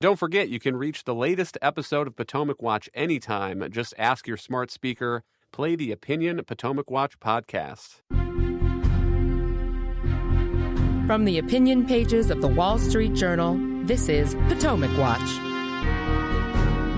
Don't forget, you can reach the latest episode of Potomac Watch anytime. Just ask your smart speaker, play the Opinion Potomac Watch podcast. From the opinion pages of the Wall Street Journal, this is Potomac Watch.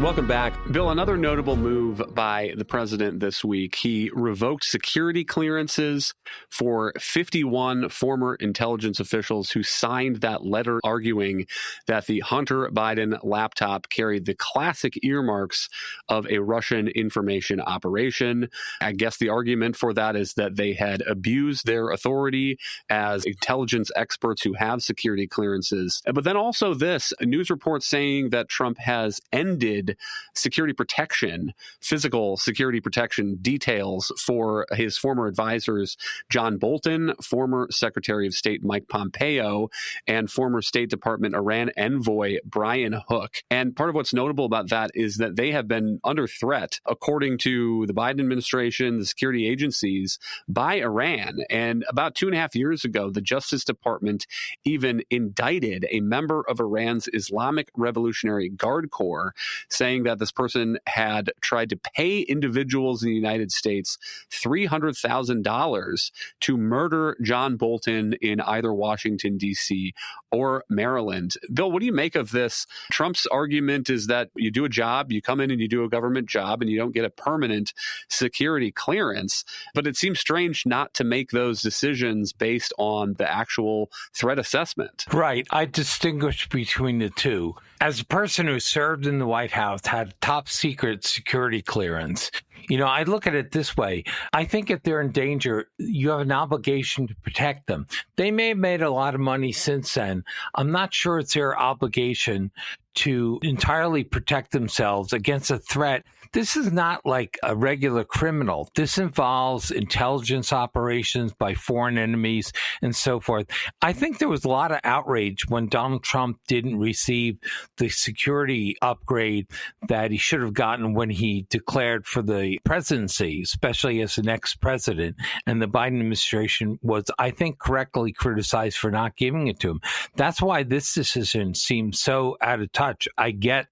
Welcome back. Bill, another notable move by the president this week. He revoked security clearances for 51 former intelligence officials who signed that letter arguing that the Hunter Biden laptop carried the classic earmarks of a Russian information operation. I guess the argument for that is that they had abused their authority as intelligence experts who have security clearances. But then also this, a news report saying that Trump has ended security protection, physical security protection details for his former advisors, John Bolton, former Secretary of State Mike Pompeo, and former State Department Iran envoy Brian Hook. And part of what's notable about that is that they have been under threat, according to the Biden administration, the security agencies, by Iran. And about 2.5 years ago, the Justice Department even indicted a member of Iran's Islamic Revolutionary Guard Corps, saying that this person had tried to pay individuals in the United States $300,000 to murder John Bolton in either Washington, D.C. or Maryland. Bill, what do you make of this? Trump's argument is that you do a job, you come in and you do a government job, and you don't get a permanent security clearance. But it seems strange not to make those decisions based on the actual threat assessment. Right. I distinguish between the two. As a person who served in the White House, had top secret security clearance, I look at it this way. I think if they're in danger, you have an obligation to protect them. They may have made a lot of money since then. I'm not sure it's their obligation to entirely protect themselves against a threat. This is not like a regular criminal. This involves intelligence operations by foreign enemies and so forth. I think there was a lot of outrage when Donald Trump didn't receive the security upgrade that he should have gotten when he declared for the presidency, especially as the next president. And the Biden administration was, I think, correctly criticized for not giving it to him. That's why this decision seems so out of touch. I get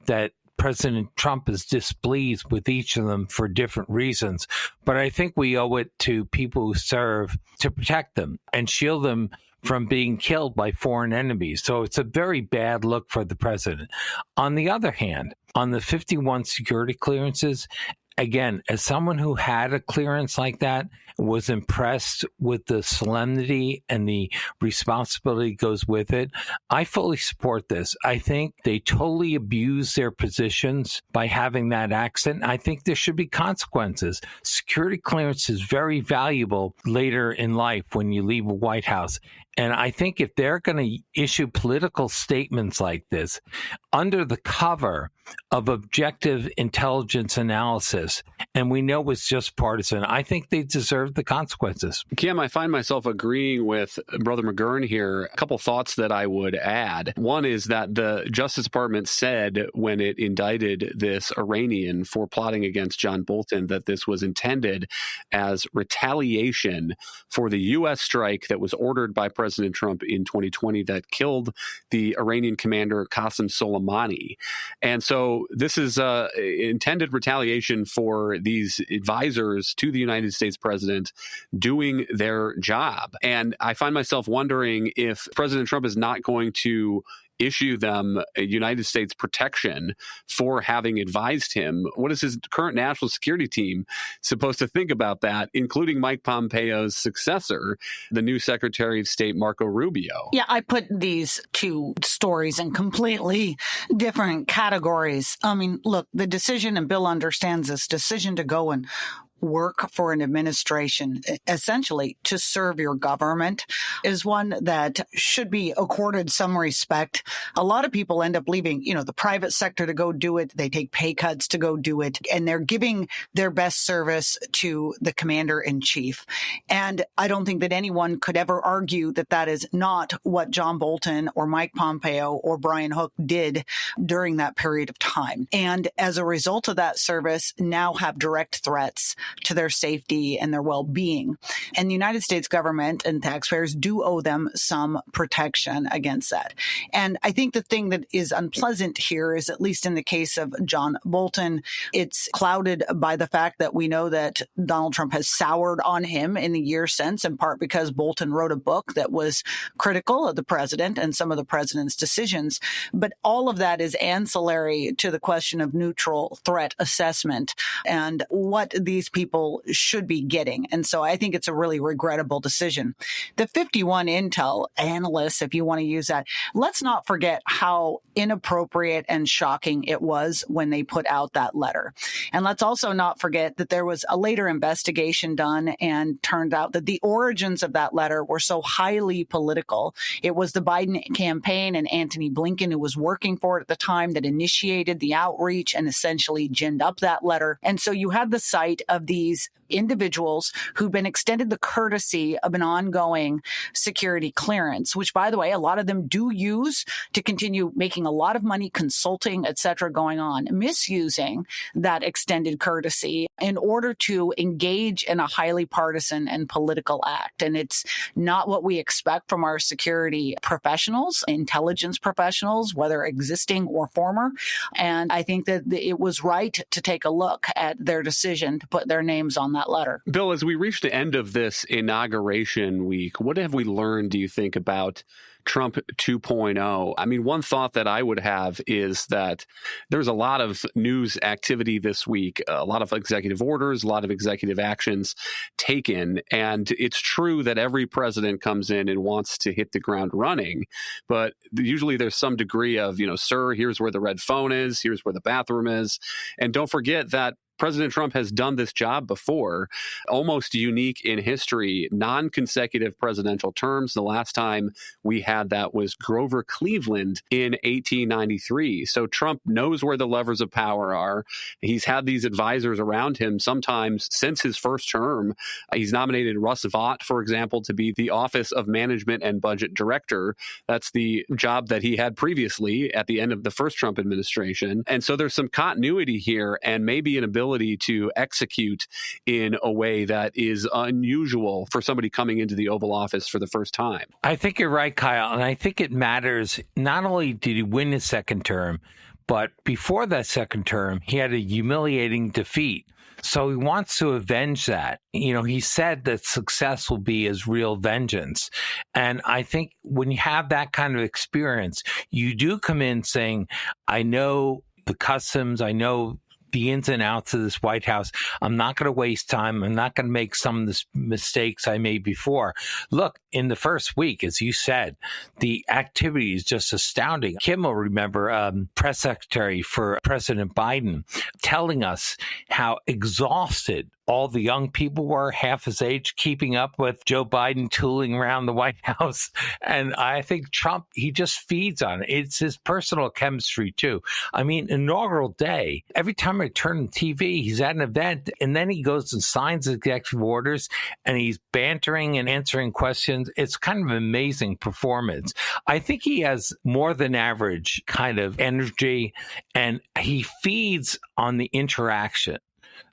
that President Trump is displeased with each of them for different reasons, but I think we owe it to people who serve to protect them and shield them from being killed by foreign enemies. So it's a very bad look for the president. On the other hand, on the 51 security clearances, again, as someone who had a clearance like that, was impressed with the solemnity and the responsibility goes with it, I fully support this. I think they totally abuse their positions by having that accent. I think there should be consequences. Security clearance is very valuable later in life when you leave a White House. And I think if they're going to issue political statements like this under the cover of objective intelligence analysis, and we know it's just partisan, I think they deserve the consequences. Kim, I find myself agreeing with Brother McGurn here. A couple thoughts that I would add. One is that the Justice Department said when it indicted this Iranian for plotting against John Bolton that this was intended as retaliation for the U.S. strike that was ordered by President Trump in 2020 that killed the Iranian commander Qasem Soleimani. And so this is intended retaliation for these advisors to the United States president doing their job. And I find myself wondering if President Trump is not going to issue them a United States protection for having advised him. What is his current national security team supposed to think about that, including Mike Pompeo's successor, the new Secretary of State, Marco Rubio? Yeah, I put these two stories in completely different categories. I mean, look, the decision, and Bill understands this, decision to go and work for an administration, essentially to serve your government, is one that should be accorded some respect. A lot of people end up leaving, the private sector to go do it. They take pay cuts to go do it, and they're giving their best service to the commander in chief. And I don't think that anyone could ever argue that that is not what John Bolton or Mike Pompeo or Brian Hook did during that period of time. And as a result of that service, now have direct threats to their safety and their well-being. And the United States government and taxpayers do owe them some protection against that. And I think the thing that is unpleasant here is, at least in the case of John Bolton, it's clouded by the fact that we know that Donald Trump has soured on him in the years since, in part because Bolton wrote a book that was critical of the president and some of the president's decisions. But all of that is ancillary to the question of neutral threat assessment and what these people should be getting. And so I think it's a really regrettable decision. The 51 Intel analysts, if you want to use that, let's not forget how inappropriate and shocking it was when they put out that letter. And let's also not forget that there was a later investigation done and turned out that the origins of that letter were so highly political. It was the Biden campaign and Antony Blinken, who was working for it at the time, that initiated the outreach and essentially ginned up that letter. And so you had the sight of these individuals who'd been extended the courtesy of an ongoing security clearance, which, by the way, a lot of them do use to continue making a lot of money, consulting, et cetera, going on, misusing that extended courtesy in order to engage in a highly partisan and political act. And it's not what we expect from our security professionals, intelligence professionals, whether existing or former. And I think that it was right to take a look at their decision to put their names on that letter. Bill, as we reach the end of this inauguration week, what have we learned, do you think, about Trump 2.0? I mean, one thought that I would have is that there's a lot of news activity this week, a lot of executive orders, a lot of executive actions taken. And it's true that every president comes in and wants to hit the ground running. But usually there's some degree of, sir, here's where the red phone is, here's where the bathroom is. And don't forget that President Trump has done this job before, almost unique in history, non-consecutive presidential terms. The last time we had that was Grover Cleveland in 1893. So Trump knows where the levers of power are. He's had these advisors around him sometimes since his first term. He's nominated Russ Vought, for example, to be the Office of Management and Budget Director. That's the job that he had previously at the end of the first Trump administration. And so there's some continuity here and maybe an ability to execute in a way that is unusual for somebody coming into the Oval Office for the first time. I think you're right, Kyle. And I think it matters. Not only did he win his second term, but before that second term, he had a humiliating defeat. So he wants to avenge that. He said that success will be his real vengeance. And I think when you have that kind of experience, you do come in saying, I know the customs, I know the ins and outs of this White House. I'm not going to waste time. I'm not going to make some of the mistakes I made before. Look, in the first week, as you said, the activity is just astounding. Kim will remember press secretary for President Biden telling us how exhausted all the young people were half his age, keeping up with Joe Biden tooling around the White House. And I think Trump, he just feeds on it. It's his personal chemistry, too. I mean, inaugural day, every time I turn on TV, he's at an event, and then he goes and signs executive orders, and he's bantering and answering questions. It's kind of an amazing performance. I think he has more than average kind of energy, and he feeds on the interaction.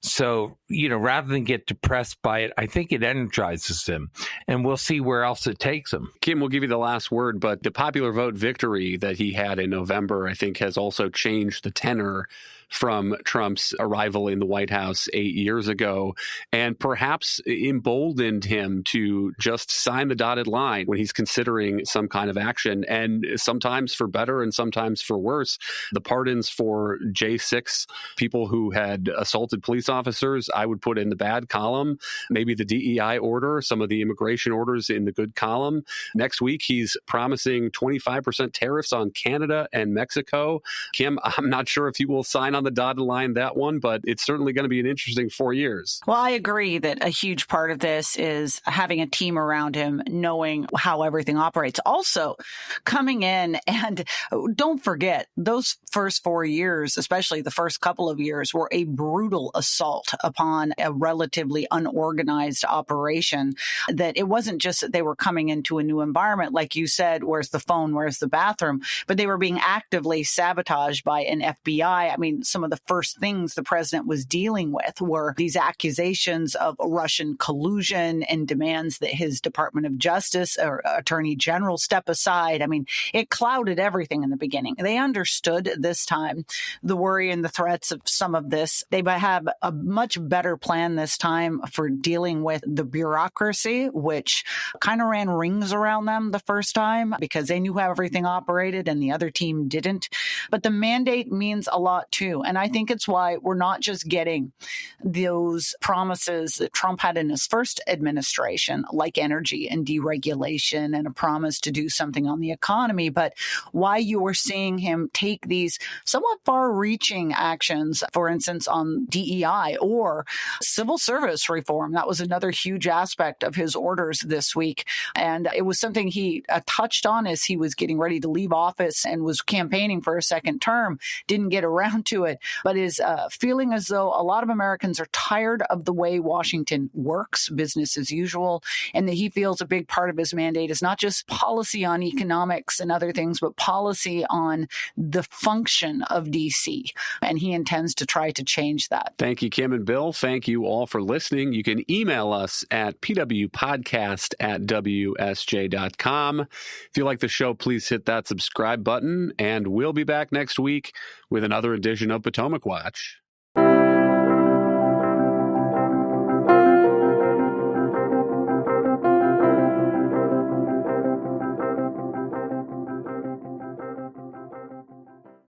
So, rather than get depressed by it, I think it energizes him, and we'll see where else it takes him. Kim, we'll give you the last word, but the popular vote victory that he had in November, I think, has also changed the tenor from Trump's arrival in the White House 8 years ago, and perhaps emboldened him to just sign the dotted line when he's considering some kind of action, and sometimes for better and sometimes for worse. The pardons for J6 people who had assaulted police officers, I would put in the bad column. Maybe the DEI order, some of the immigration orders in the good column. Next week, he's promising 25% tariffs on Canada and Mexico. Kim, I'm not sure if he will sign on the dotted line that one, but it's certainly going to be an interesting 4 years. Well, I agree that a huge part of this is having a team around him, knowing how everything operates. Also, coming in, and don't forget, those first 4 years, especially the first couple of years, were a brutal assault upon a relatively unorganized operation. That it wasn't just that they were coming into a new environment, like you said, where's the phone, where's the bathroom, but they were being actively sabotaged by an FBI. I mean, some of the first things the president was dealing with were these accusations of Russian collusion and demands that his Department of Justice or Attorney General step aside. I mean, it clouded everything in the beginning. They understood this time the worry and the threats of some of this. They have a much better plan this time for dealing with the bureaucracy, which kind of ran rings around them the first time because they knew how everything operated and the other team didn't. But the mandate means a lot too. And I think it's why we're not just getting those promises that Trump had in his first administration, like energy and deregulation and a promise to do something on the economy, but why you are seeing him take these somewhat far-reaching actions, for instance, on DEI or civil service reform. That was another huge aspect of his orders this week. And it was something he touched on as he was getting ready to leave office and was campaigning for a second term, didn't get around to it, but is feeling as though a lot of Americans are tired of the way Washington works, business as usual, and that he feels a big part of his mandate is not just policy on economics and other things, but policy on the function of D.C. And he intends to try to change that. Thank you, Kim and Bill. Thank you all for listening. You can email us at pwpodcast@wsj.com. If you like the show, please hit that subscribe button, and we'll be back next week with another edition of Potomac Watch.